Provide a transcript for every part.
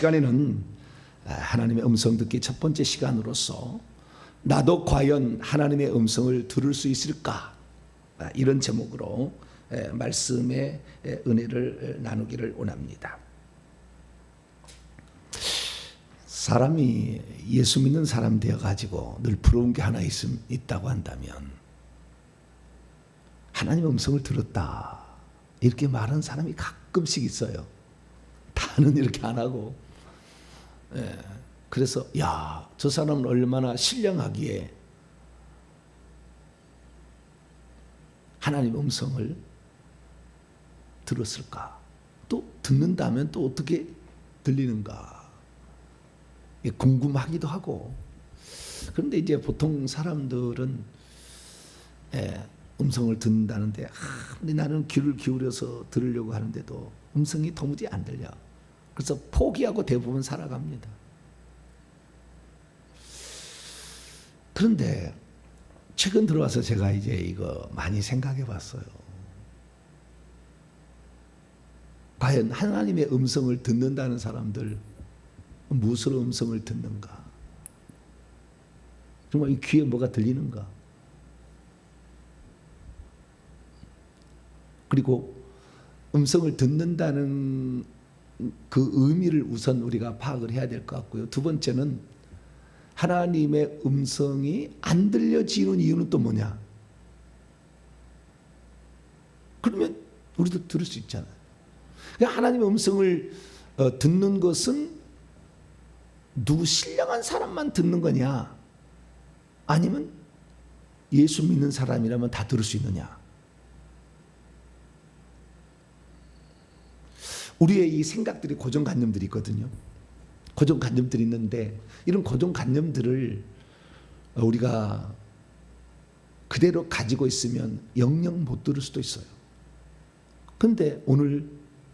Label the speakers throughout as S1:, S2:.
S1: 시간에는 하나님의 음성 듣기 첫 번째 시간으로서 나도 과연 하나님의 음성을 들을 수 있을까? 이런 제목으로 말씀의 은혜를 나누기를 원합니다. 사람이 예수 믿는 사람 되어가지고 늘 부러운 게 하나 있다고 한다면 하나님의 음성을 들었다 이렇게 말하는 사람이 가끔씩 있어요. 다는 이렇게 안 하고. 그래서 야, 저 사람은 얼마나 신령하기에 하나님의 음성을 들었을까? 또 듣는다면 또 어떻게 들리는가? 궁금하기도 하고. 그런데 이제 보통 사람들은 음성을 듣는다는데 근데 나는 귀를 기울여서 들으려고 하는데도 음성이 도무지 안 들려. 그래서 포기하고 대부분 살아갑니다. 그런데 최근 들어와서 제가 이제 이거 많이 생각해 봤어요. 과연 하나님의 음성을 듣는다는 사람들 무엇으로 음성을 듣는가? 정말 이 귀에 뭐가 들리는가? 그리고 음성을 듣는다는 그 의미를 우선 우리가 파악을 해야 될 것 같고요. 두 번째는 하나님의 음성이 안 들려지는 이유는 또 뭐냐? 그러면 우리도 들을 수 있잖아요. 그러니까 하나님의 음성을 듣는 것은 누구 신령한 사람만 듣는 거냐? 아니면 예수 믿는 사람이라면 다 들을 수 있느냐? 우리의 이 생각들이 고정관념들이 있거든요. 고정관념들이 있는데 이런 고정관념들을 우리가 그대로 가지고 있으면 영영 못 들을 수도 있어요. 그런데 오늘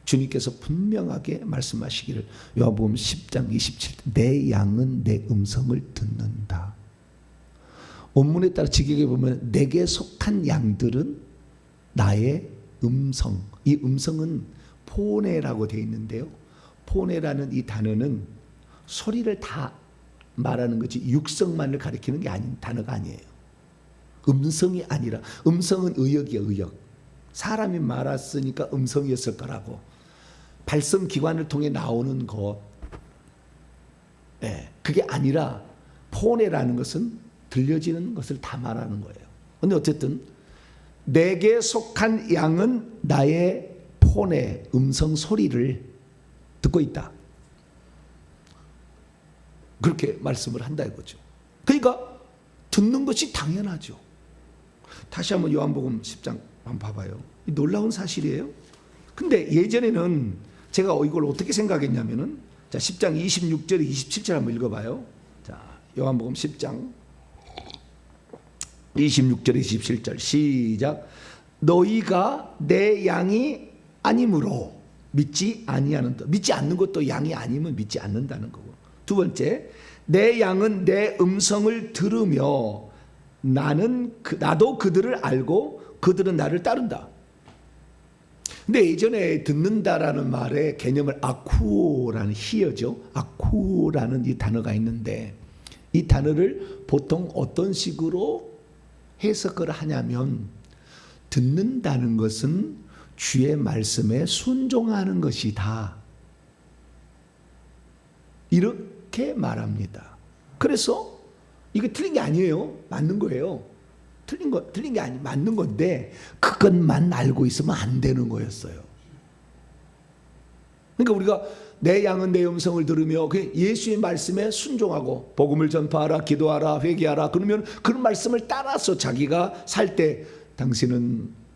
S1: 주님께서 분명하게 말씀하시기를 요한복음 10장 27절 내 양은 내 음성을 듣는다. 원문에 따라 직역에 보면 내게 속한 양들은 나의 음성. 이 음성은 포네라고 되어 있는데요. 포네라는 이 단어는 소리를 다 말하는 거지 육성만을 가리키는 게 아닌 단어가 아니에요. 음성이 아니라 음성은 의역이에요. 의역. 사람이 말았으니까 음성이었을 거라고. 발성기관을 통해 나오는 것. 그게 아니라 포네라는 것은 들려지는 것을 다 말하는 거예요. 그런데 어쨌든 내게 속한 양은 나의 폰의 음성 소리를 듣고 있다. 그렇게 말씀을 한다 이거죠. 그러니까 듣는 것이 당연하죠. 다시 한번 요한복음 10장 한번 봐봐요. 놀라운 사실이에요. 근데 예전에는 제가 이걸 어떻게 생각했냐면은 자 10장 26절 27절 한번 읽어봐요. 자 요한복음 10장 26절 27절 시작. 너희가 내 양이 아니므로 믿지 아니하는다. 믿지 않는 것도 양이 아니면 믿지 않는다는 거고. 두 번째, 내 양은 내 음성을 들으며 나도 그들을 알고 그들은 나를 따른다. 근데 예전에 듣는다라는 말의 개념을 아쿠오라는 히어죠. 아쿠오라는 이 단어가 있는데 이 단어를 보통 어떤 식으로 해석을 하냐면 듣는다는 것은 주의 말씀에 순종하는 것이다. 이렇게 말합니다. 그래서 이게 틀린 게 아니에요. 맞는 거예요. 틀린 게 아니 맞는 건데 그것만 알고 있으면 안 되는 거였어요. 그러니까 우리가 내 양은 내 음성을 들으며 예수의 말씀에 순종하고 복음을 전파하라, 기도하라, 회개하라. 그러면 그런 말씀을 따라서 자기가 살 때 당신은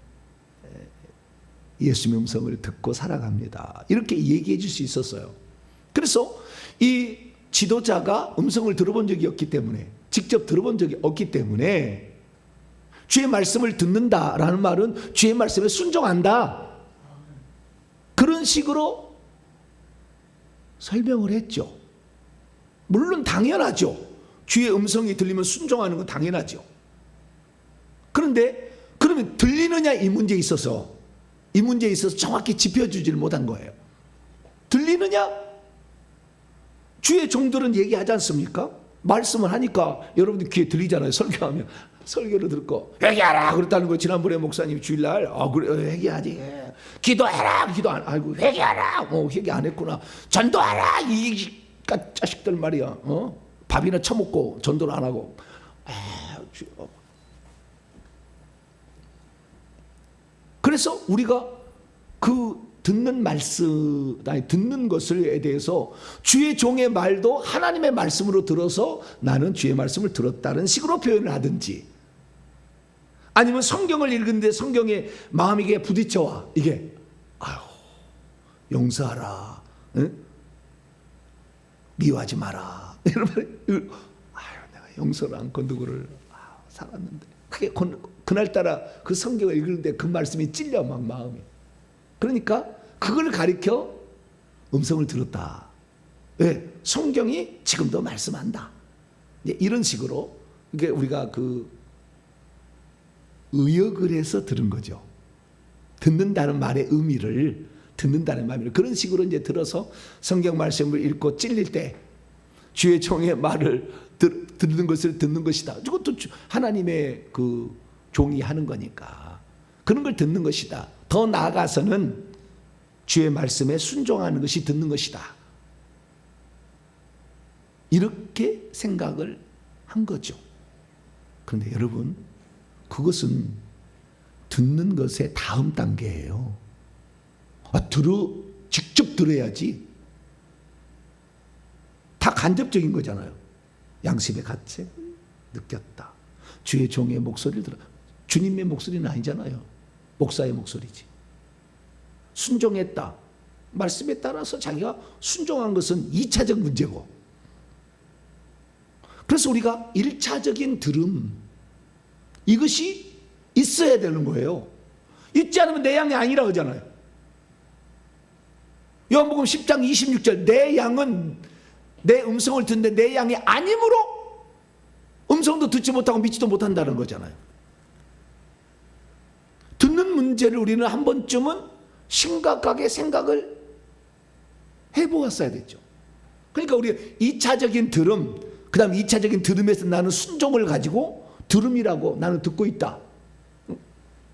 S1: 예수의 음성을 듣고 살아갑니다. 이렇게 얘기해 줄 수 있었어요. 그래서 이 지도자가 음성을 들어본 적이 없기 때문에 직접 들어본 적이 없기 때문에 주의 말씀을 듣는다라는 말은 주의 말씀에 순종한다. 그런 식으로 설명을 했죠. 물론 당연하죠. 주의 음성이 들리면 순종하는 건 당연하죠. 그런데 그러면 들리느냐 이 문제에 있어서 정확히 짚어주지를 못한 거예요. 들리느냐? 주의 종들은 얘기하지 않습니까? 말씀을 하니까 여러분들 귀에 들리잖아요. 설교하면 설교를 듣고 회개하라 그랬다는 거. 지난번에 목사님 주일날 그래 회개하지, 기도해라, 기도 안, 아이고 회개하라, 회개 안 했구나. 전도하라, 이 자식들 말이야. 밥이나 처먹고 전도를 안 하고. 그래서 우리가 그 듣는 말씀, 아니 듣는 것에 대해서 주의 종의 말도 하나님의 말씀으로 들어서 나는 주의 말씀을 들었다는 식으로 표현을 하든지, 아니면 성경을 읽는데 성경에 마음이 부딪혀와 이게 용서하라, 응? 미워하지 마라, 여러분, 내가 용서를 않고 누구를 살았는데, 그게 그날따라 그 성경을 읽는데 그 말씀이 찔려 막 마음이. 그러니까 그걸 가리켜 음성을 들었다. 왜? 성경이 지금도 말씀한다. 이런 식으로 이게 우리가 그 의역을 해서 들은 거죠. 듣는다는 말의 의미를, 듣는다는 말을 그런 식으로 이제 들어서 성경 말씀을 읽고 찔릴 때 주의 종의 말을 듣는 것을 듣는 것이다. 이것도 하나님의 그 종이 하는 거니까 그런 걸 듣는 것이다. 더 나아가서는 주의 말씀에 순종하는 것이 듣는 것이다. 이렇게 생각을 한 거죠. 그런데 여러분, 그것은 듣는 것의 다음 단계예요. 직접 들어야지. 다 간접적인 거잖아요. 양심의 가책 느꼈다. 주의 종의 목소리를 들어. 주님의 목소리는 아니잖아요. 목사의 목소리지. 순종했다. 말씀에 따라서 자기가 순종한 것은 2차적 문제고, 그래서 우리가 1차적인 들음, 이것이 있어야 되는 거예요. 있지 않으면 내 양이 아니라 하잖아요. 요한복음 10장 26절, 내 양은 내 음성을 듣는데 내 양이 아니므로 음성도 듣지 못하고 믿지도 못한다는 거잖아요. 듣는 문제를 우리는 한 번쯤은 심각하게 생각을 해보았어야 됐죠. 그러니까 우리가 2차적인 들음, 그 다음 2차적인 들음에서 나는 순종을 가지고 들음이라고 나는 듣고 있다.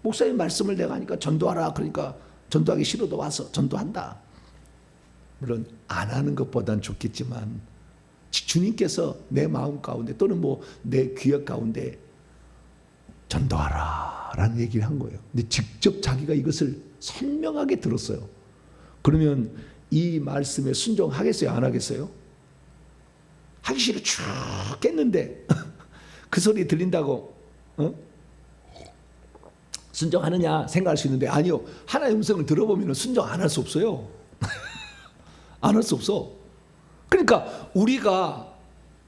S1: 목사님 말씀을 내가 하니까 전도하라, 그러니까 전도하기 싫어도 와서 전도한다. 물론 안 하는 것보단 좋겠지만 주님께서 내 마음 가운데 또는 뭐 내 귀역 가운데 전도하라 라는 얘기를 한 거예요. 근데 직접 자기가 이것을 선명하게 들었어요. 그러면 이 말씀에 순종하겠어요? 안 하겠어요? 하기 싫어 죽겠는데 그 소리 들린다고 순종하느냐 생각할 수 있는데, 아니요, 하나의 음성을 들어보면 순종 안 할 수 없어요. 안 할 수 없어. 그러니까 우리가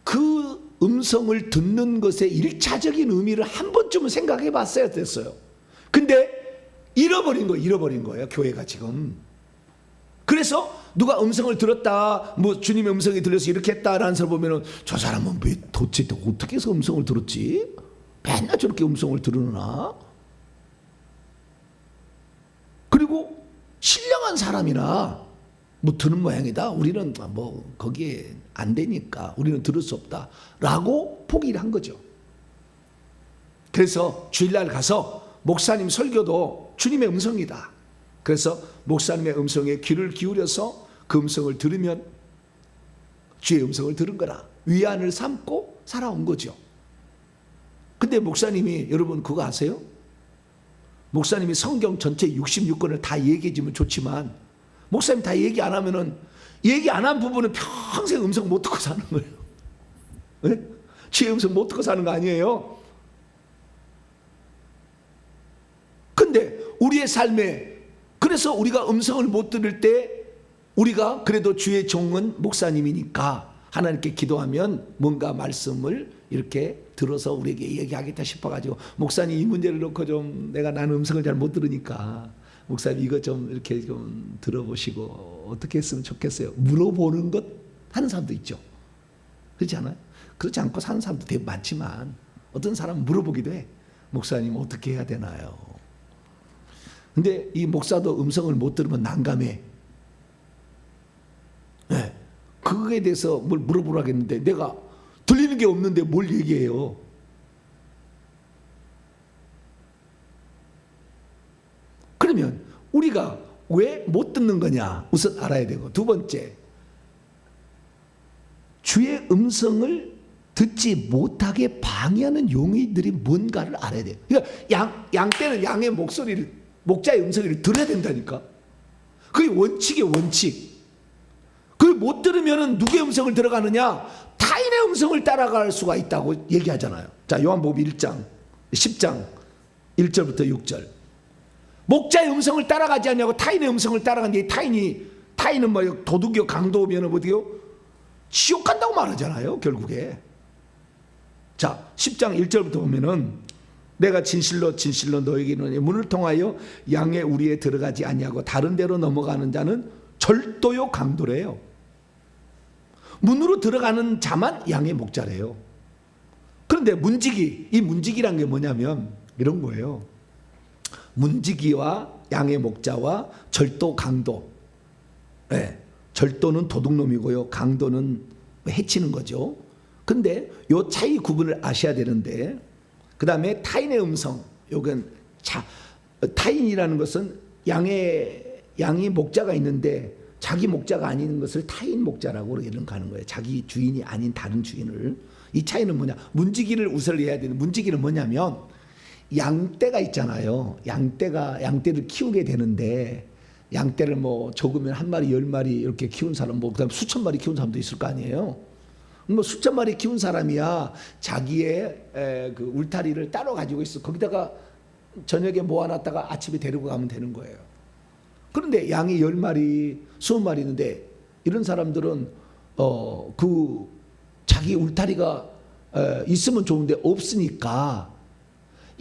S1: 그 음성을 듣는 것의 1차적인 의미를 한 번쯤은 생각해 봤어야 됐어요. 근데 잃어버린 거예요, 교회가 지금. 그래서 누가 음성을 들었다, 뭐 주님의 음성이 들려서 이렇게 했다라는 사람 보면은 저 사람은 왜 도대체 어떻게 해서 음성을 들었지? 맨날 저렇게 음성을 들으나? 그리고 신령한 사람이나 뭐 듣는 모양이다, 우리는 뭐 거기에 안 되니까 우리는 들을 수 없다라고 포기를 한 거죠. 그래서 주일날 가서 목사님 설교도 주님의 음성이다. 그래서 목사님의 음성에 귀를 기울여서 그 음성을 들으면 주의 음성을 들은 거라 위안을 삼고 살아온 거죠. 근데 목사님이, 여러분 그거 아세요? 목사님이 성경 전체 66권을 다 얘기해 주면 좋지만 목사님 다 얘기 안 하면은, 얘기 안 한 부분은 평생 음성 못 듣고 사는 거예요. 네? 주의 음성 못 듣고 사는 거 아니에요? 근데 우리의 삶에, 그래서 우리가 음성을 못 들을 때 우리가 그래도 주의 종은 목사님이니까 하나님께 기도하면 뭔가 말씀을 이렇게 들어서 우리에게 얘기하겠다 싶어가지고, 목사님 이 문제를 놓고 좀 나는 음성을 잘 못 들으니까 목사님 이거 좀 이렇게 좀 들어보시고 어떻게 했으면 좋겠어요, 물어보는 것 하는 사람도 있죠. 그렇지 않아요? 그렇지 않고 사는 사람도 되게 많지만 어떤 사람은 물어보기도 해. 목사님 어떻게 해야 되나요? 근데 이 목사도 음성을 못 들으면 난감해. 네. 그게 그거에 대해서 뭘 물어보라겠는데 내가 들리는 게 없는데 뭘 얘기해요? 그러면 우리가 왜 못 듣는 거냐 우선 알아야 되고, 두 번째, 주의 음성을 듣지 못하게 방해하는 용의들이 뭔가를 알아야 돼요. 그러니까 양 떼는 양의 목소리를, 목자의 음성을 들어야 된다니까. 그게 원칙이에요, 원칙. 그걸 못 들으면 누구의 음성을 들어가느냐? 타인의 음성을 따라갈 수가 있다고 얘기하잖아요. 자, 요한복음 1장 10장 1절부터 6절. 목자의 음성을 따라가지 않냐고 타인의 음성을 따라가는데, 타인은 뭐 도둑이요 강도면 어디요? 지옥 간다고 말하잖아요, 결국에. 자, 10장 1절부터 보면은 내가 진실로 진실로 너에게 이르노니 문을 통하여 양의 우리에 들어가지 아니하고 다른 데로 넘어가는 자는 절도요 강도래요. 문으로 들어가는 자만 양의 목자래요. 그런데 이 문지기란 게 뭐냐면 이런 거예요. 문지기와 양의 목자와 절도 강도. 네, 절도는 도둑놈이고요, 강도는 해치는 거죠. 근데 요 차이 구분을 아셔야 되는데, 그 다음에 타인의 음성, 요건 타인이라는 것은 양이 목자가 있는데 자기 목자가 아닌 것을 타인 목자라고 이런 가는 거예요. 자기 주인이 아닌 다른 주인을. 이 차이는 뭐냐? 문지기를 우설해야 되는, 문지기는 뭐냐면 양떼가 있잖아요. 양떼를 키우게 되는데, 양떼를 뭐 적으면 한 마리, 10마리 이렇게 키운 사람, 뭐 그다음 수천 마리 키운 사람도 있을 거 아니에요. 뭐 수천 마리 키운 사람이야 자기의 그 울타리를 따로 가지고 있어. 거기다가 저녁에 모아놨다가 아침에 데리고 가면 되는 거예요. 그런데 양이 10마리, 20마리 있는데 이런 사람들은 그 자기 울타리가 있으면 좋은데 없으니까,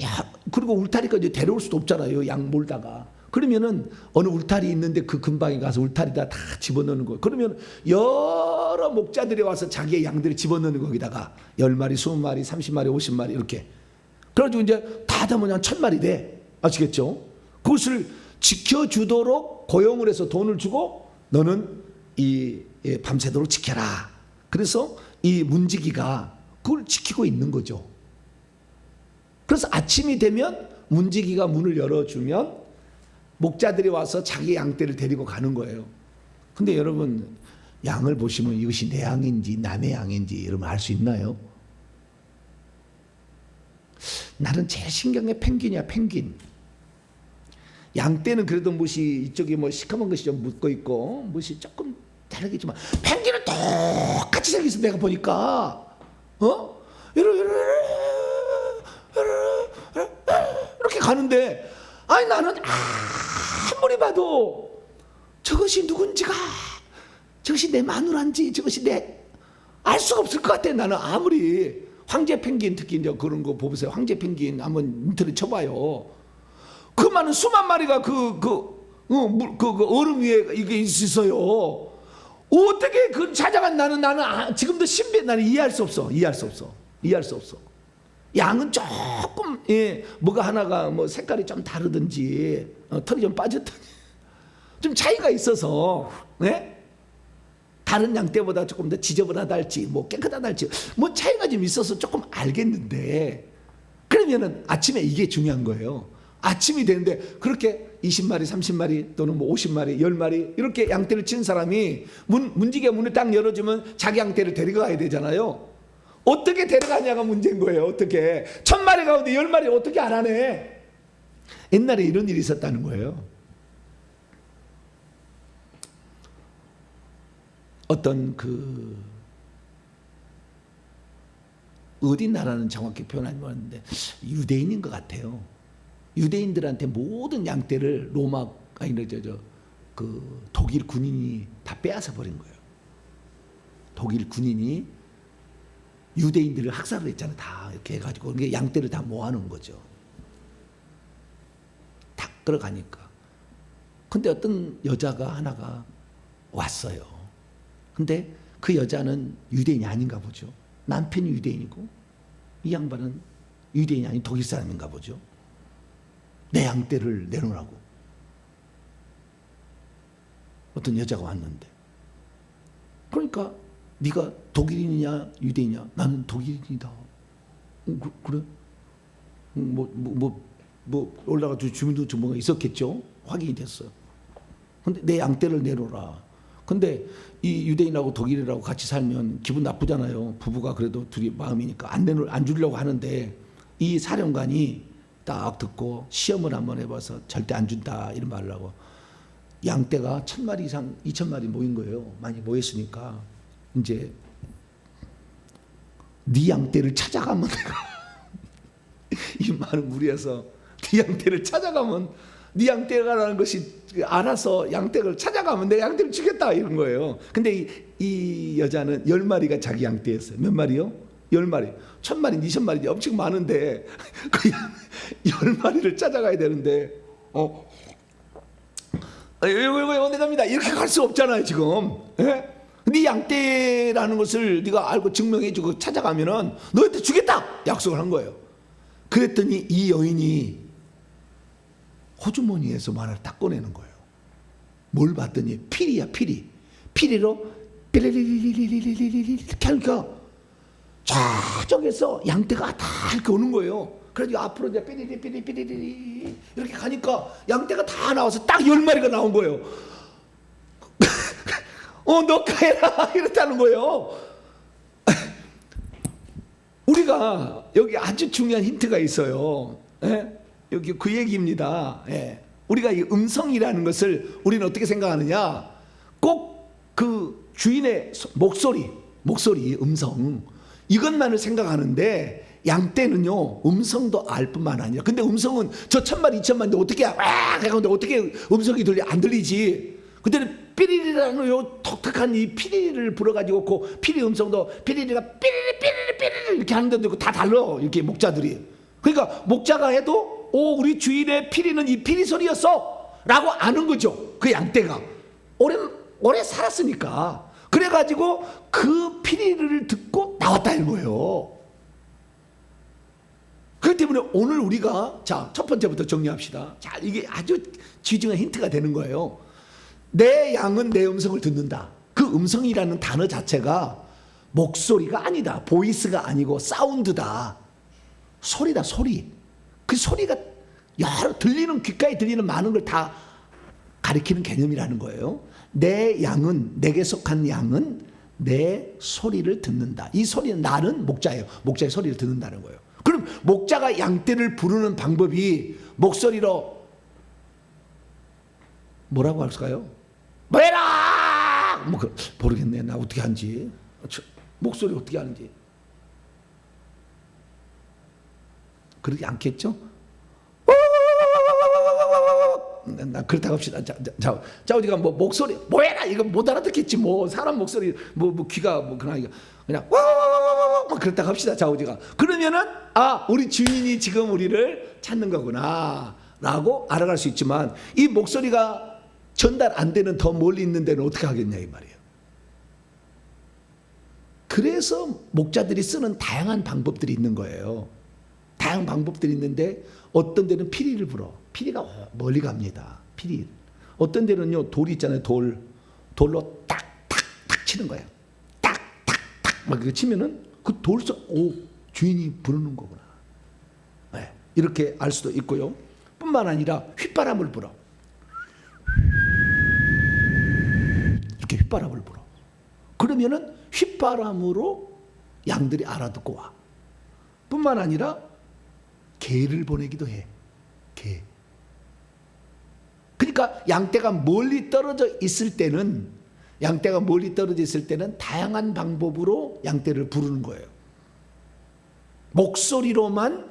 S1: 야, 그리고 울타리까지 데려올 수도 없잖아요, 양 몰다가. 그러면은 어느 울타리 있는데 그 근방에 가서 울타리다 다 집어넣는 거예요. 그러면 여러 목자들이 와서 자기의 양들을 집어넣는 거기다가 10마리, 20마리, 30마리, 50마리 이렇게. 그래가지고 이제 다 하면 1000마리 돼. 아시겠죠? 그것을 지켜주도록 고용을 해서 돈을 주고 너는 밤새도록 지켜라. 그래서 이 문지기가 그걸 지키고 있는 거죠. 그래서 아침이 되면 문지기가 문을 열어주면 목자들이 와서 자기 양떼를 데리고 가는 거예요. 근데 여러분, 양을 보시면 이것이 내 양인지 남의 양인지 여러분 알 수 있나요? 나는 제일 신기한 게 펭귄이야, 펭귄. 양떼는 그래도 무엇이 이쪽에 뭐 시커먼 것이 좀 묻고 있고 무엇이 조금 다르겠지만, 펭귄은 똑같이 생겼어. 내가 보니까 이렇게 가는데, 아니 나는 아무리 봐도 저것이 누군지가, 저것이 내 마누라인지 저것이 알 수가 없을 것 같아. 나는 아무리 황제 펭귄, 특히 이제 그런 거 보세요. 황제 펭귄 한번 인터넷 쳐봐요. 그 많은 수만 마리가 그 얼음 위에 이게 있어요. 어떻게 그 찾아간 나는 지금도 신비해. 나는 이해할 수 없어. 양은 조금 뭐가 하나가 뭐 색깔이 좀 다르든지 털이 좀 빠졌든지 좀 차이가 있어서, 다른 양떼보다 조금 더 지저분하달지 뭐 깨끗하달지 뭐 차이가 좀 있어서 조금 알겠는데, 그러면은 아침에 이게 중요한 거예요. 아침이 되는데 그렇게 20마리, 30마리 또는 뭐 50마리, 10마리 이렇게 양떼를 치는 사람이 문지기가 문을 딱 열어주면 자기 양떼를 데리고 가야 되잖아요. 어떻게 데려가냐가 문제인 거예요. 어떻게 1000마리 가운데 10마리 어떻게 안 하네. 옛날에 이런 일이 있었다는 거예요. 어떤 어디 나라는 정확히 표현하지 못하는데 유대인인 것 같아요. 유대인들한테 모든 양떼를 독일 군인이 다 빼앗아 버린 거예요. 독일 군인이 유대인들을 학살을 했잖아요. 다 이렇게 해가지고 양떼를 다 모아놓은 거죠. 다 끌어가니까. 근데 어떤 여자가 하나가 왔어요. 근데 그 여자는 유대인이 아닌가 보죠. 남편이 유대인이고 이 양반은 유대인이 아닌 독일 사람인가 보죠. 내 양떼를 내놓으라고 어떤 여자가 왔는데, 그러니까 네가 독일인이냐 유대인이냐? 나는 독일인이다. 그래? 올라가서 주민등록증본가 있었겠죠. 확인이 됐어요. 근데 내 양떼를 내놓으라. 근데 이 유대인하고 독일인하고 같이 살면 기분 나쁘잖아요. 부부가 그래도 둘이 마음이니까 안 주려고 하는데 이 사령관이 딱 듣고 시험을 한번 해봐서 절대 안 준다 이런 말을 하고 양떼가 1,000마리 이상 2,000마리 모인 거예요. 많이 모였으니까 이제 네 양떼를 찾아가면 내가 이 많은 무리에서 네 양떼를 찾아가면 네 양떼가라는 것이 알아서 양떼를 찾아가면 내 양떼를 주겠다 이런 거예요. 근데 이 여자는 10마리가 자기 양떼였어요. 몇 마리요? 10마리. 1,000마리, 2,000마리 엄청 많은데 그 10마리를 찾아가야 되는데 이거 어디 갑니다. 이렇게 갈 수 없잖아요 지금. 예? 네 양떼라는 것을 네가 알고 증명해주고 찾아가면은 너한테 주겠다 약속을 한 거예요. 그랬더니 이 여인이 호주머니에서 뭐 하나를 딱 꺼내는 거예요. 뭘 봤더니 피리야 피리. 피리로 삐리리리리리리리리 이렇게 하니까 저쪽에서 양떼가 다 이렇게 오는 거예요. 그래서 앞으로 이제 삐리리 삐리리 삐리리 이렇게 가니까 양떼가 다 나와서 딱 10마리가 나온 거예요. 너 가해라 이렇다는 거예요. 우리가 여기 아주 중요한 힌트가 있어요. 예? 여기 그 얘기입니다. 예. 우리가 이 음성이라는 것을 우리는 어떻게 생각하느냐? 꼭 그 주인의 목소리, 음성 이것만을 생각하는데 양떼는요 음성도 알 뿐만 아니라 근데 음성은 저 1,000마리, 2,000마리인데 어떻게 근데 어떻게 음성이 안 들리지? 그때는 삐리리라는 요 독특한 이 피리를 불어가지고 그 피리 음성도 피리리가 삐리리 이렇게 하는데도 있고 다 달라 이렇게 목자들이. 그러니까 목자가 해도 우리 주인의 피리는 이 피리 소리였어 라고 아는 거죠. 그 양떼가 오래 살았으니까. 그래가지고 그 피리를 듣고 나왔다 이거예요. 그렇기 때문에 오늘 우리가 첫 번째부터 정리합시다. 자, 이게 아주 지중한 힌트가 되는 거예요. 내 양은 내 음성을 듣는다. 그 음성이라는 단어 자체가 목소리가 아니다. 보이스가 아니고 사운드다. 소리다, 소리. 그 소리가 여러 들리는 귓가에 들리는 많은 걸 다 가리키는 개념이라는 거예요. 내 양은 내게 속한 양은 내 소리를 듣는다. 이 소리는 나는 목자예요. 목자의 소리를 듣는다는 거예요. 그럼 목자가 양떼를 부르는 방법이 목소리로 뭐라고 할까요? 뭐해라! 모르겠네. 나 어떻게 하는지. 목소리 어떻게 하는지. 그러지 않겠죠? 나 그렇다고 합시다. 자 우리가 뭐 목소리 뭐해라 이거 못 알아듣겠지 뭐 사람 목소리 뭐 귀가 뭐 그냥 그렇다고 합시다. 자 우리가 그러면은 우리 주인이 지금 우리를 찾는 거구나라고 알아갈 수 있지만 이 목소리가 전달 안 되는 더 멀리 있는 데는 어떻게 하겠냐 이 말이에요. 그래서 목자들이 쓰는 다양한 방법들이 있는 거예요. 다양한 방법들이 있는데 어떤 데는 피리를 불어. 피리가 멀리 갑니다. 피리. 어떤 데는요 돌이 있잖아요. 돌로 딱딱딱 치는 거예요. 딱딱딱 막 이렇게 치면은 그 돌서 주인이 부르는 거구나. 네, 이렇게 알 수도 있고요. 뿐만 아니라 휘바람을 불어. 이렇게 휘바람을 불어. 그러면은 휘바람으로 양들이 알아듣고 와. 뿐만 아니라 개를 보내기도 해. 개. 그러니까 양떼가 멀리 떨어져 있을 때는 다양한 방법으로 양떼를 부르는 거예요. 목소리로만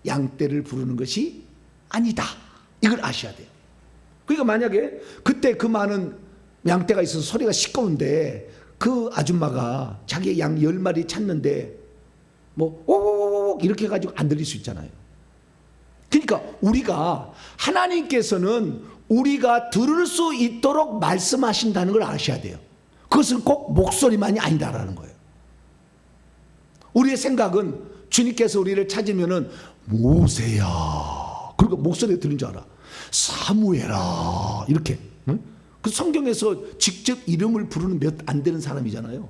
S1: 양떼를 부르는 것이 아니다. 이걸 아셔야 돼요. 그러니까 만약에 그때 그 많은 양떼가 있어서 소리가 시끄러운데 그 아줌마가 자기 양 10마리 찾는데 뭐 오오오오 이렇게 해가지고 안 들릴 수 있잖아요. 그러니까 우리가 하나님께서는 우리가 들을 수 있도록 말씀하신다는 걸 아셔야 돼요. 그것은 꼭 목소리만이 아니다라는 거예요. 우리의 생각은 주님께서 우리를 찾으면은 모세야. 그리고 목소리가 들린 줄 알아. 사무엘아. 이렇게. 응? 그 성경에서 직접 이름을 부르는 몇 안 되는 사람이잖아요.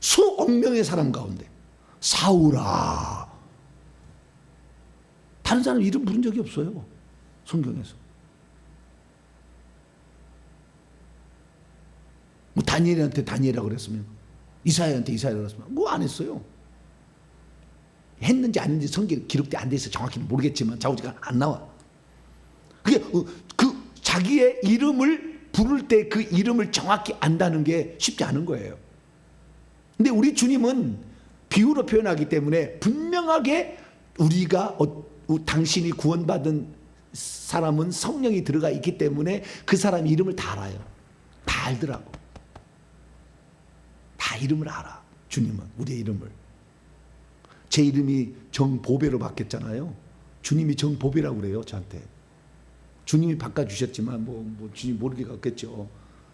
S1: 수억 명의 사람 가운데 사울아. 다른 사람 이름 부른 적이 없어요, 성경에서. 뭐 다니엘한테 다니엘이라고 그랬으면, 이사야한테 이사야라고 그랬으면 뭐 안 했어요. 했는지 안 했는지 성경에 기록돼 안 돼 있어 정확히 모르겠지만 자우지가 안 나와. 그게 그 자기의 이름을 부를 때 그 이름을 정확히 안다는 게 쉽지 않은 거예요. 근데 우리 주님은 비유로 표현하기 때문에 분명하게 우리가 당신이 구원받은 사람은 성령이 들어가 있기 때문에 그 사람 이름을 다 알아요. 다 알더라고. 다 이름을 알아. 주님은 우리의 이름을. 제 이름이 정보배로 바뀌었잖아요. 주님이 정보배라고 그래요, 저한테. 주님이 바꿔주셨지만 뭐 주님 모르게 갔겠죠.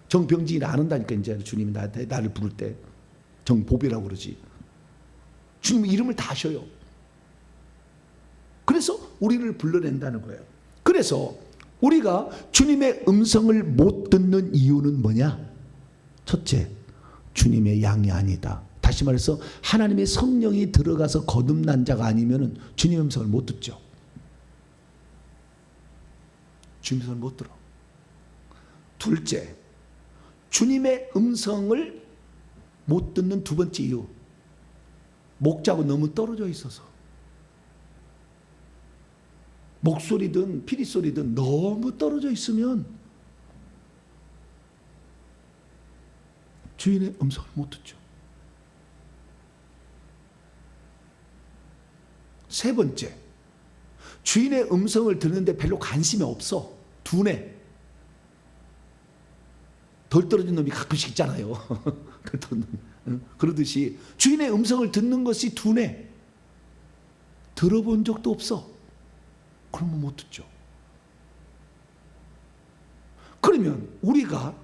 S1: 정병진이 안 한다니까 이제 주님이 나를 부를 때 정보배라고 그러지. 주님이 이름을 다 아셔요. 그래서 우리를 불러낸다는 거예요. 그래서 우리가 주님의 음성을 못 듣는 이유는 뭐냐? 첫째, 주님의 양이 아니다. 다시 말해서 하나님의 성령이 들어가서 거듭난 자가 아니면 주님의 음성을 못 듣죠. 주님의 음성을 못 들어. 둘째, 주님의 음성을 못 듣는 두 번째 이유, 목자하고 너무 떨어져 있어서. 목소리든 피리소리든 너무 떨어져 있으면 주인의 음성을 못 듣죠. 세 번째, 주인의 음성을 듣는데 별로 관심이 없어. 둔해. 덜 떨어진 놈이 가끔씩 있잖아요. 그러듯이 주인의 음성을 듣는 것이 둔해. 들어본 적도 없어. 그러면 못 듣죠. 그러면 우리가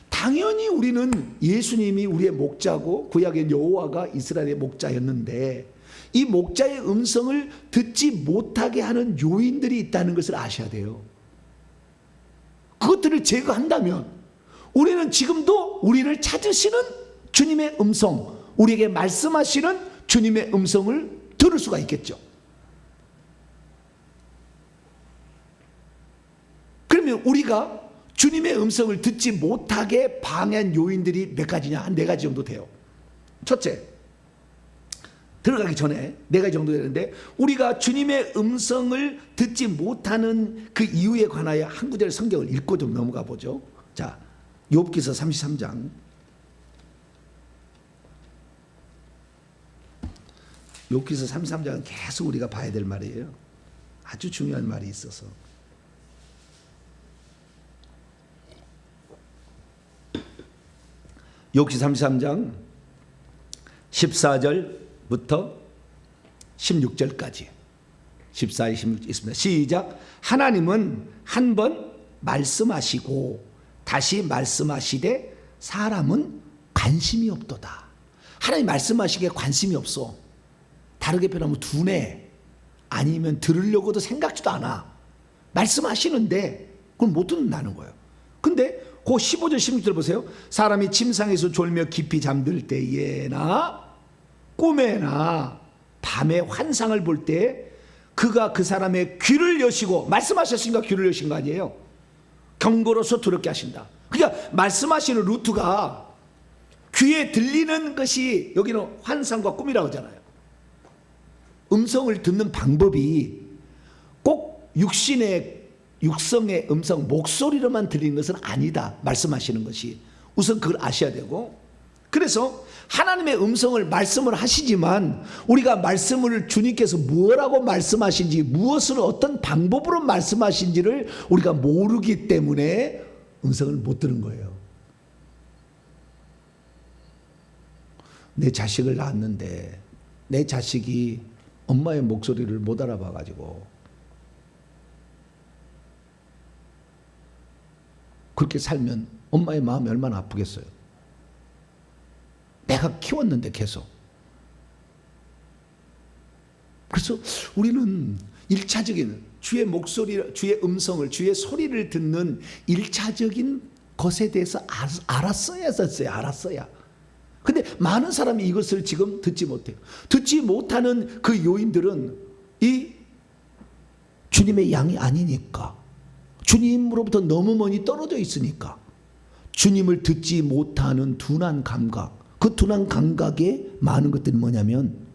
S1: 당연히 우리는 예수님이 우리의 목자고 구약의 여호와가 이스라엘의 목자였는데 이 목자의 음성을 듣지 못하게 하는 요인들이 있다는 것을 아셔야 돼요. 그것들을 제거한다면 우리는 지금도 우리를 찾으시는 주님의 음성, 우리에게 말씀하시는 주님의 음성을 들을 수가 있겠죠. 그러면 우리가 주님의 음성을 듣지 못하게 방해한 요인들이 몇 가지냐? 한 네 가지 정도 돼요. 첫째, 들어가기 전에 네 가지 정도 되는데 우리가 주님의 음성을 듣지 못하는 그 이유에 관하여 한 구절 성경을 읽고 좀 넘어가 보죠. 자, 욥기서 33장. 욥기서 33장은 계속 우리가 봐야 될 말이에요. 아주 중요한 말이 있어서. 욥기 33장 14절부터 16절까지 14, 16 있습니다. 시작. 하나님은 한 번 말씀하시고 다시 말씀하시되 사람은 관심이 없도다. 하나님 말씀하시기에 관심이 없어. 다르게 표현하면 둔해. 아니면 들으려고도 생각지도 않아. 말씀하시는데 그걸 못 듣는다는 거예요. 근데 그 15절 16절 보세요. 사람이 침상에서 졸며 깊이 잠들 때에나 꿈에나 밤에 환상을 볼 때 그가 그 사람의 귀를 여시고, 말씀하셨으니까 귀를 여신 거 아니에요. 경고로서 두렵게 하신다. 그러니까 말씀하시는 루트가 귀에 들리는 것이 여기는 환상과 꿈이라고 하잖아요. 음성을 듣는 방법이 꼭 육성의 음성, 목소리로만 들리는 것은 아니다. 말씀하시는 것이. 우선 그걸 아셔야 되고, 그래서 하나님의 음성을 말씀을 하시지만 우리가 말씀을 주님께서 뭐라고 말씀하신지, 무엇을 어떤 방법으로 말씀하신지를 우리가 모르기 때문에 음성을 못 들은 거예요. 내 자식을 낳았는데 내 자식이 엄마의 목소리를 못 알아봐 가지고 그렇게 살면 엄마의 마음이 얼마나 아프겠어요. 내가 키웠는데 계속. 그래서 우리는 1차적인 주의 목소리, 주의 음성을, 주의 소리를 듣는 1차적인 것에 대해서 알았어야 했었어요. 알았어야. 근데 많은 사람이 이것을 지금 듣지 못해요. 듣지 못하는 그 요인들은 이 주님의 양이 아니니까, 주님으로부터 너무 멀리 떨어져 있으니까, 주님을 듣지 못하는 둔한 감각, 그 둔한 감각에 많은 것들이 뭐냐면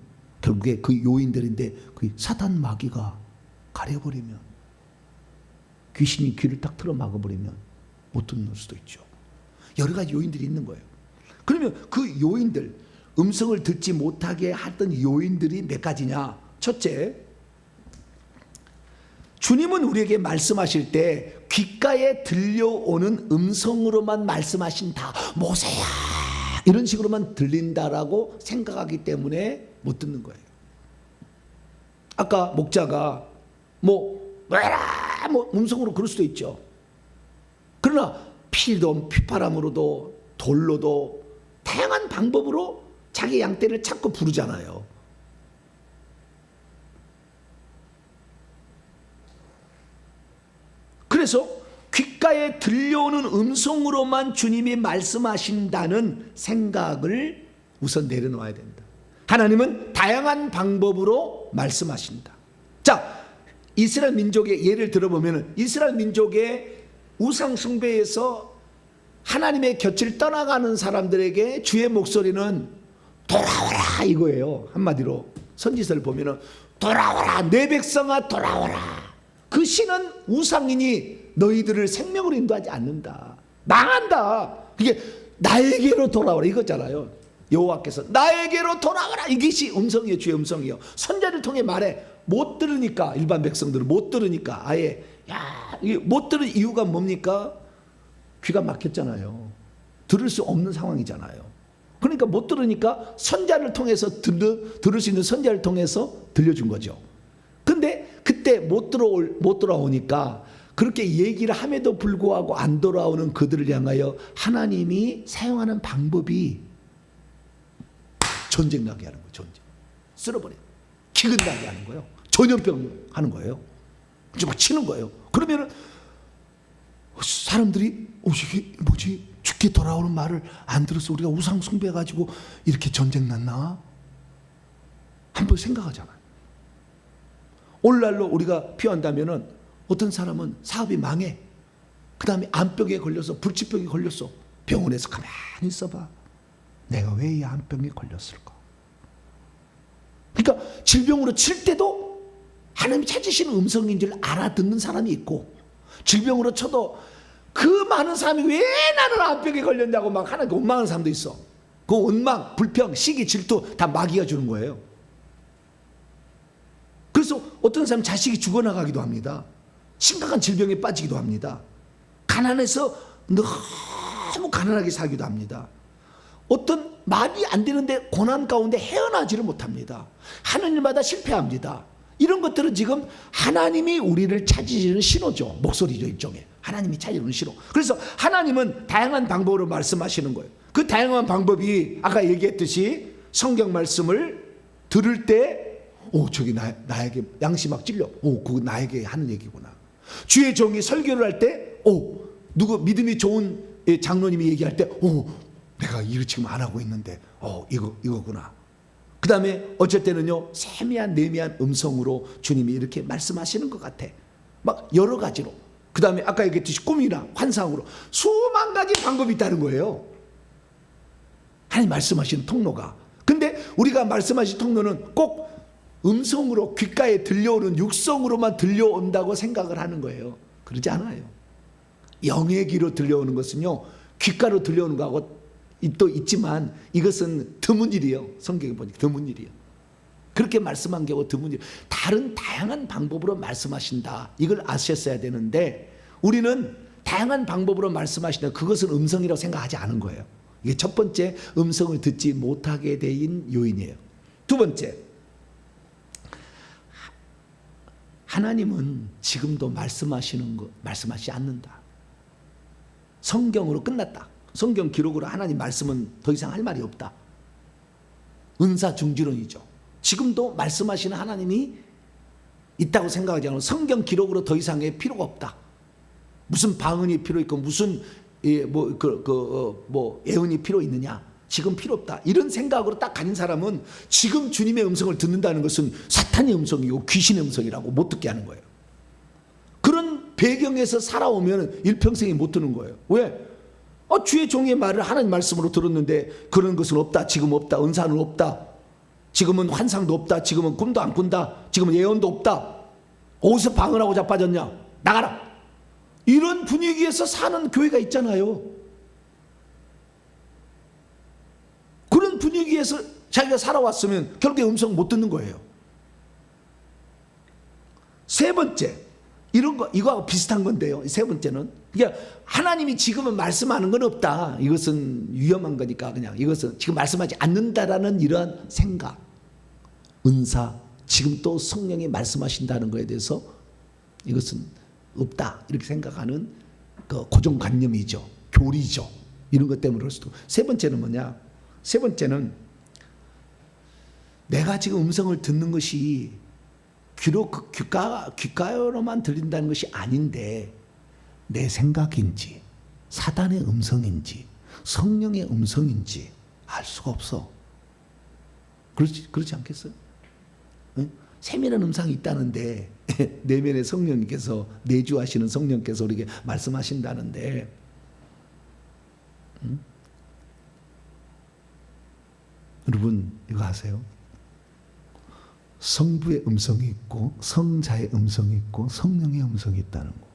S1: 결국에 그 요인들인데, 그 사단 마귀가 가려버리면, 귀신이 귀를 딱 틀어 막아버리면 못 듣는 수도 있죠. 여러 가지 요인들이 있는 거예요. 그러면 그 요인들, 음성을 듣지 못하게 하던 요인들이 몇 가지냐? 첫째, 주님은 우리에게 말씀하실 때 귓가에 들려오는 음성으로만 말씀하신다. 모세야, 이런 식으로만 들린다라고 생각하기 때문에 못 듣는 거예요. 아까 목자가 뭐 음성으로 그럴 수도 있죠. 그러나 피도 휘파람으로도 돌로도 다양한 방법으로 자기 양떼를 찾고 부르잖아요. 그래서 귓가에 들려오는 음성으로만 주님이 말씀하신다는 생각을 우선 내려놓아야 된다. 하나님은 다양한 방법으로 말씀하신다. 자, 이스라엘 민족의 예를 들어보면, 이스라엘 민족의 우상 숭배에서 하나님의 곁을 떠나가는 사람들에게 주의 목소리는 돌아오라 이거예요. 한마디로 선지서를 보면은 돌아오라, 내 백성아 돌아오라. 그 신은 우상이니 너희들을 생명으로 인도하지 않는다. 망한다. 그게 나에게로 돌아오라 이거잖아요. 여호와께서 나에게로 돌아오라, 이것이 음성이에요. 주의 음성이요. 선자를 통해 말해. 못 들으니까, 일반 백성들은 못 들으니까 아예 못 들은 이유가 뭡니까? 귀가 막혔잖아요. 들을 수 없는 상황이잖아요. 그러니까 못 들으니까 선자를 통해서 들을 수 있는 선자를 통해서 들려준 거죠. 근데 그때 못 돌아오니까 그렇게 얘기를 함에도 불구하고 안 돌아오는 그들을 향하여 하나님이 사용하는 방법이 전쟁 나게 하는 거예요. 전쟁. 쓸어버려요. 기근 나게 하는 거예요. 전염병 하는 거예요. 막 치는 거예요. 그러면은 사람들이 이게 뭐지? 죽게 돌아오는 말을 안 들어서 우리가 우상 숭배해가지고 이렇게 전쟁 났나? 한번 생각하잖아요. 오늘날로 우리가 표현한다면은 어떤 사람은 사업이 망해. 그 다음에 암병에 걸려서, 불치병에 걸렸어. 병원에서 가만히 있어봐. 내가 왜 이 암병에 걸렸을까? 그러니까 질병으로 칠 때도 하나님이 찾으시는 음성인 줄 알아듣는 사람이 있고, 질병으로 쳐도 그 많은 사람이 왜 나는 암병에 걸렸냐고 막 하나님께 원망하는 사람도 있어. 그 원망, 불평, 시기, 질투 다 마귀가 주는 거예요. 그래서 어떤 사람 자식이 죽어나가기도 합니다. 심각한 질병에 빠지기도 합니다. 가난해서 너무 가난하게 살기도 합니다. 어떤 말이 안 되는데 고난 가운데 헤어나지를 못합니다. 하는 일마다 실패합니다. 이런 것들은 지금 하나님이 우리를 찾으시는 신호죠. 목소리죠, 일종의. 하나님이 찾으시는 신호. 그래서 하나님은 다양한 방법으로 말씀하시는 거예요. 그 다양한 방법이 아까 얘기했듯이 성경 말씀을 들을 때 저기 나에게 양심 막 찔려. 그거 나에게 하는 얘기구나. 주의 종이 설교를 할 때 누구 믿음이 좋은 장로님이 얘기할 때 내가 일을 지금 안 하고 있는데 이거구나. 그 다음에 어쩔 때는요, 세미한 내미한 음성으로 주님이 이렇게 말씀하시는 것 같아. 막 여러 가지로. 그 다음에 아까 얘기했듯이 꿈이나 환상으로 수만 가지 방법이 있다는 거예요. 하나님 말씀하시는 통로가. 근데 우리가 말씀하신 통로는 꼭 음성으로 귓가에 들려오는 육성으로만 들려온다고 생각을 하는 거예요. 그러지 않아요. 영의 귀로 들려오는 것은요, 귓가로 들려오는 거하고 또 있지만 이것은 드문 일이에요. 성경에 보니까 드문 일이에요. 그렇게 말씀한 경우 드문 일. 다양한 방법으로 말씀하신다. 이걸 아셨어야 되는데 우리는 다양한 방법으로 말씀하신다. 그것은 음성이라고 생각하지 않은 거예요. 이게 첫 번째, 음성을 듣지 못하게 된 요인이에요. 두 번째, 하나님은 지금도 말씀하시지 않는다. 성경으로 끝났다. 성경 기록으로 하나님 말씀은 더 이상 할 말이 없다. 은사중지론이죠. 지금도 말씀하시는 하나님이 있다고 생각하지 않으면 성경 기록으로 더 이상의 필요가 없다. 무슨 방언이 필요 있고 무슨 예언이 필요 있느냐? 지금 필요 없다. 이런 생각으로 딱 가진 사람은 지금 주님의 음성을 듣는다는 것은 사탄의 음성이고 귀신의 음성이라고 못 듣게 하는 거예요. 그런 배경에서 살아오면 일평생에 못 듣는 거예요. 왜? 주의 종의 말을 하나님 말씀으로 들었는데 그런 것은 없다. 지금 없다. 은사는 없다. 지금은 환상도 없다. 지금은 꿈도 안 꾼다. 지금은 예언도 없다. 어디서 방을 하고 자빠졌냐? 나가라. 이런 분위기에서 사는 교회가 있잖아요. 그런 분위기에서 자기가 살아왔으면 결국에 음성 못 듣는 거예요. 세 번째, 이거하고 비슷한 건데요. 세 번째는, 그러니까 하나님이 지금은 말씀하는 건 없다. 이것은 위험한 거니까 그냥 이것은 지금 말씀하지 않는다라는 이러한 생각, 은사, 지금 또 성령이 말씀하신다는 것에 대해서 이것은 없다. 이렇게 생각하는 그 고정관념이죠. 교리죠. 이런 것 때문에 그럴 수도. 세 번째는 뭐냐? 세 번째는 내가 지금 음성을 듣는 것이 귀로 귓가로만 들린다는 것이 아닌데 내 생각인지 사단의 음성인지 성령의 음성인지 알 수가 없어. 그렇지 않겠어요? 응? 세밀한 음성이 있다는데 내면의 성령님께서 내주하시는 성령께서 우리에게 말씀하신다는데 응? 여러분 이거 아세요? 성부의 음성이 있고 성자의 음성이 있고 성령의 음성이 있다는 거.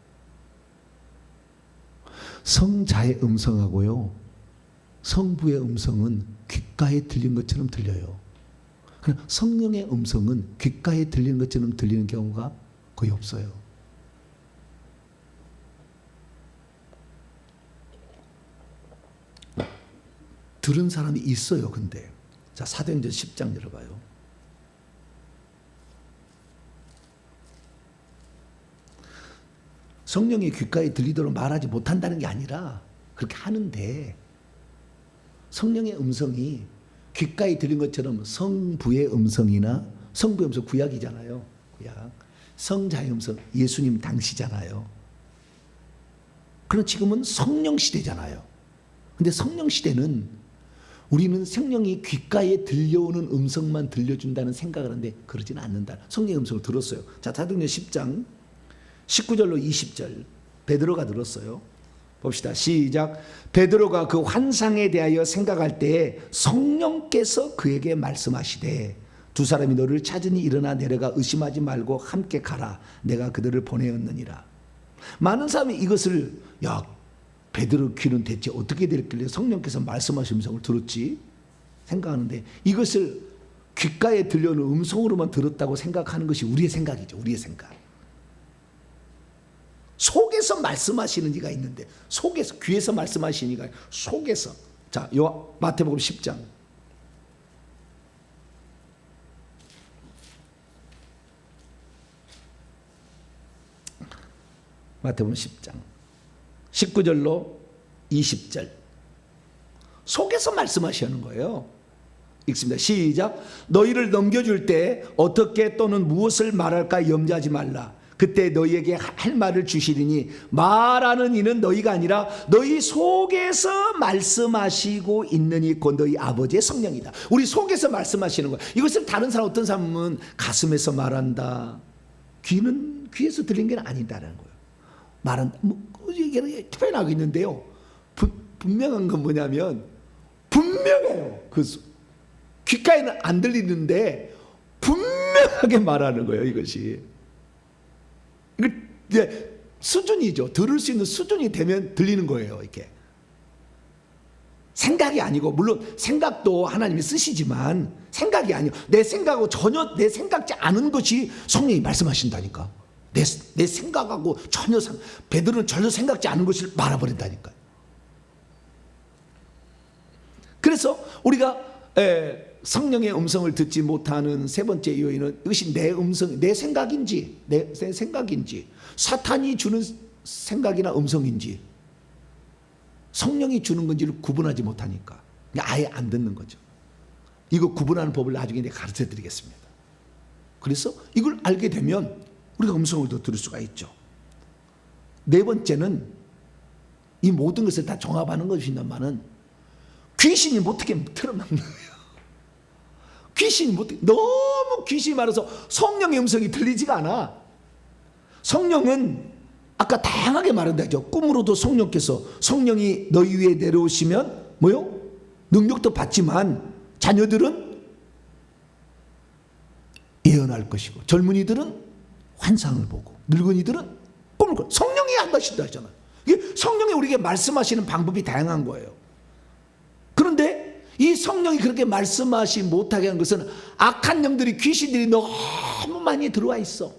S1: 성자의 음성하고요 성부의 음성은 귓가에 들린 것처럼 들려요. 그러나 성령의 음성은 귓가에 들리는 것처럼 들리는 경우가 거의 없어요. 들은 사람이 있어요. 근데 자, 사도행전 10장 열어봐요. 성령이 귓가에 들리도록 말하지 못한다는 게 아니라 그렇게 하는데 성령의 음성이 귓가에 들린 것처럼 성부의 음성이나 성부의 음성 구약이잖아요. 구약. 성자의 음성 예수님 당시잖아요. 그러나 지금은 성령 시대잖아요. 근데 성령 시대는 우리는 성령이 귓가에 들려오는 음성만 들려준다는 생각을 하는데 그러지는 않는다. 성령의 음성을 들었어요. 자, 사도행전 10장 19절로 20절 베드로가 들었어요. 봅시다. 시작. 베드로가 그 환상에 대하여 생각할 때에 성령께서 그에게 말씀하시되 두 사람이 너를 찾으니 일어나 내려가 의심하지 말고 함께 가라. 내가 그들을 보내었느니라. 많은 사람이 이것을 베드로 귀는 대체 어떻게 됐길래 성령께서 말씀하신 음성을 들었지? 생각하는데 이것을 귓가에 들려오는 음성으로만 들었다고 생각하는 것이 우리의 생각이죠. 우리의 생각. 속에서 말씀하시는 이가 있는데 속에서 귀에서 말씀하시는 이가 속에서. 자, 마태복음 10장 마태복음 10장 19절로 20절 속에서 말씀하시는 거예요. 읽습니다. 시작. 너희를 넘겨줄 때 어떻게 또는 무엇을 말할까 염려하지 말라. 그때 너희에게 할 말을 주시리니 말하는 이는 너희가 아니라 너희 속에서 말씀하시고 있느니 곧 너희 아버지의 성령이다. 우리 속에서 말씀하시는 거예요. 이것을 다른 사람 어떤 사람은 가슴에서 말한다. 귀에서 들린 게 아니다라는 거예요. 말한다. 이게 표현하고 있는데요. 분명한 건 뭐냐면 분명해요. 귓가에는 안 들리는데 분명하게 말하는 거예요. 이것이. 이게 수준이죠. 들을 수 있는 수준이 되면 들리는 거예요. 이렇게 생각이 아니고 물론 생각도 하나님이 쓰시지만 생각이 아니고 내 생각하고 전혀 내 생각지 않은 것이 성령이 말씀하신다니까. 내 생각하고 전혀 베드로는 전혀 생각지 않은 것을 말아버린다니까. 그래서 우리가 성령의 음성을 듣지 못하는 세 번째 요인은 이것이 내 음성, 내 생각인지 내 생각인지 사탄이 주는 생각이나 음성인지 성령이 주는 건지를 구분하지 못하니까 아예 안 듣는 거죠. 이거 구분하는 법을 나중에 내가 가르쳐 드리겠습니다. 그래서 이걸 알게 되면 우리가 음성을 더 들을 수가 있죠. 네 번째는 이 모든 것을 다 종합하는 것이지만은 귀신이 어떻게 틀어막는 거예요. 귀신이 어떻게, 너무 귀신이 많아서 성령의 음성이 들리지가 않아. 성령은 아까 다양하게 말한다죠. 꿈으로도 성령이 너희 위에 내려오시면 뭐요? 능력도 받지만 자녀들은 예언할 것이고 젊은이들은 환상을 보고 늙은이들은 꿈을 꿔. 성령이 한다신다 했잖아. 이게 성령이 우리에게 말씀하시는 방법이 다양한 거예요. 그런데 이 성령이 그렇게 말씀하시 못하게 한 것은 악한 영들이, 귀신들이 너무 많이 들어와 있어.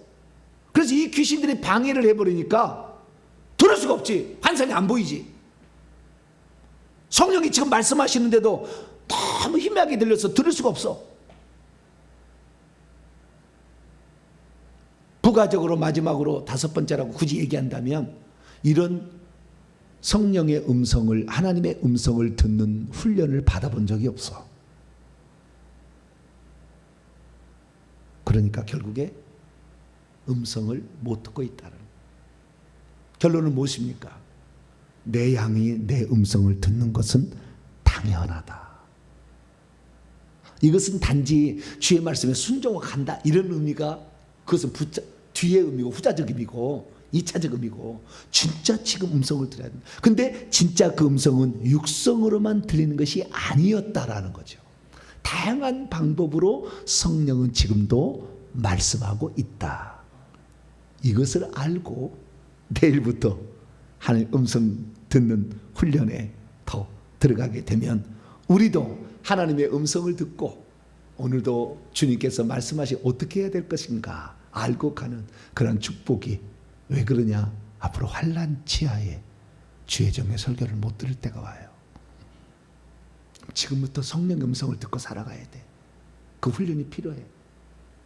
S1: 그래서 이 귀신들이 방해를 해버리니까 들을 수가 없지. 환상이 안 보이지. 성령이 지금 말씀하시는데도 너무 희미하게 들려서 들을 수가 없어. 부가적으로 마지막으로 5번째라고 굳이 얘기한다면, 이런 성령의 음성을, 하나님의 음성을 듣는 훈련을 받아본 적이 없어. 그러니까 결국에 음성을 못 듣고 있다는. 결론은 무엇입니까? 내 양이 내 음성을 듣는 것은 당연하다. 이것은 단지 주의 말씀에 순종한다 이런 의미가, 그것은 뒤의 의미고 후자적 의미고 2차적 의미고, 진짜 지금 음성을 들어야 된다. 근데 진짜 그 음성은 육성으로만 들리는 것이 아니었다라는 거죠. 다양한 방법으로 성령은 지금도 말씀하고 있다. 이것을 알고 내일부터 하나님 음성 듣는 훈련에 더 들어가게 되면 우리도 하나님의 음성을 듣고 오늘도 주님께서 말씀하시 어떻게 해야 될 것인가 알고 가는 그런 축복이, 왜 그러냐? 앞으로 환난 치하에 주의 종의 설교를 못 들을 때가 와요. 지금부터 성령의 음성을 듣고 살아가야 돼. 그 훈련이 필요해.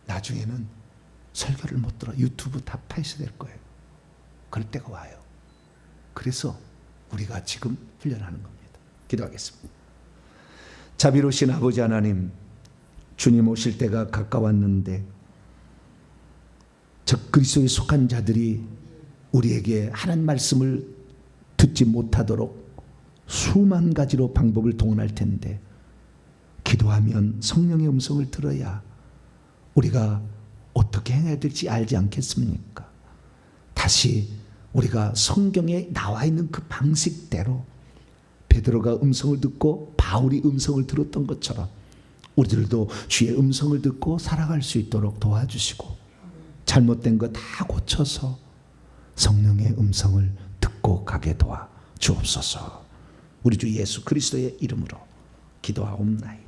S1: 나중에는 설교를 못 들어. 유튜브 다 파헤쳐야 될 거예요. 그럴 때가 와요. 그래서 우리가 지금 훈련하는 겁니다. 기도하겠습니다. 자비로우신 아버지 하나님, 주님 오실 때가 가까웠는데 적그리스도에 속한 자들이 우리에게 하나님 말씀을 듣지 못하도록 수만 가지로 방법을 동원할 텐데, 기도하면 성령의 음성을 들어야 우리가 어떻게 행해야 될지 알지 않겠습니까? 다시 우리가 성경에 나와 있는 그 방식대로 베드로가 음성을 듣고 바울이 음성을 들었던 것처럼 우리들도 주의 음성을 듣고 살아갈 수 있도록 도와주시고, 잘못된 거 다 고쳐서 성령의 음성을 듣고 가게 도와 주옵소서. 우리 주 예수 그리스도의 이름으로 기도하옵나이다.